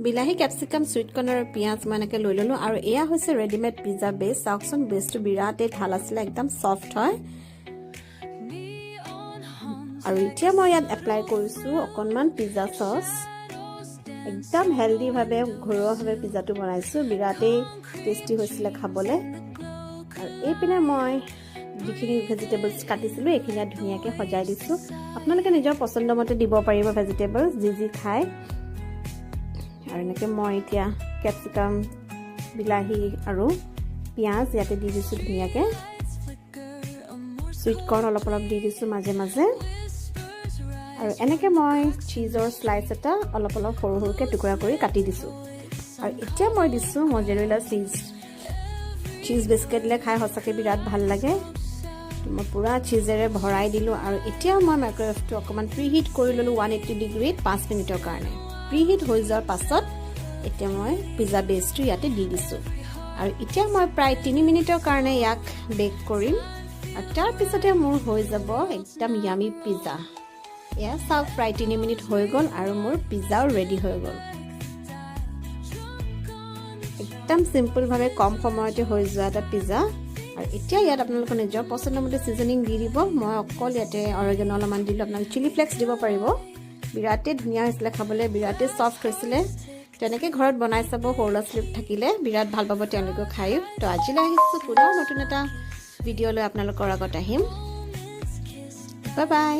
বিলাহী capsicum sweet corn আৰু পিয়াজ মানেকে লৈ ললো আৰু এয়া হৈছে ৰেডিমেড পিজ্জা বেস চাওকচোন বেসটো বিৰাটেই ভাল আছিল একদম সফট হয় আৰু এতিয়া মই ইয়াত এপ্লাই কৰিছো অকনমান পিজ্জা সস একদম হেলদি ভাবে ঘৰুৱা ভাবে পিজ্জাটো বনাইছো বিৰাটেই টেস্টি হৈছিল খাবলে আৰু এই পিনে মই যিখিনি ভেজিটেবলছ কাটিছিলো এইখিনি ধুনীয়াকৈ সজাই দিছো আপোনালোকে নিজৰ পছন্দ মতে দিব পাৰিব ভেজিটেবলছ যি খায় আৰু এনেকৈ মই এতিয়া ক্যাপসিকাম বিলাহী আৰু পিয়াজ ইয়াতে দি দিছো ধুনীয়াকৈ সুইট কৰ্ন অলপ দি দিছো মাজে মাজে আৰু এনেকৈ মই চীজৰ স্লাইস এটা অলপ সৰু সৰুকৈ টুকুৰা কৰি কাটি দিছো আৰু এতিয়া মই দিছো মজেৰেলা চীজ বিস্কিট লে খাই হসকে বিৰাট ভাল লাগে মই পুৰা চীজেৰে ভৰাই দিলো আৰু এতিয়া মই মাইক্ৰৱেভটো অকমান প্ৰিহিট কৰি ললো 180 ডিগ্ৰীত 5 মিনিটৰ কাৰণে প্ৰিহিট হৈ যোৱাৰ পাছত এতিয়া মই পিজ্জা বেসটো ইয়াতে দি দিছো আৰু এতিয়া মই প্ৰায় 3 মিনিটৰ কাৰণে ইয়াক বেক কৰিম আৰু তাৰ পিছতে মোৰ হৈ যাব একদম ইয়ামি পিজ্জা এয়া চাওক প্ৰায় 3 মিনিট হৈ গ'ল আৰু মোৰ পিজ্জাও ৰেডি হৈ গ'ল একদম সিম্পল ভাবে কম সময়তে হৈ যোৱা এটা পিজ্জা আৰু এতিয়া ইয়াত আপোনালোকে নিজৰ পছন্দ মতে সিজনিং দি দিব মই অকল ইয়াতে অৰেগানো অলপমান দিলো আপোনালোকে চিলি ফ্লেক্স দিব পাৰিব বিৰাটেই ধুনীয়া হৈছিলে খাবলৈ বিৰাটেই সফট হৈছিলে তেনেকৈ ঘৰত বনাই চাব সৰু স্লিপ থাকিলে বিৰাট ভাল পাব তেওঁলোকে খায়ো তো আজিলৈ আহিছো পুনৰ নতুন এটা ভিডিঅ' লৈ আপোনালোকৰ আগত আহিম বাই বাই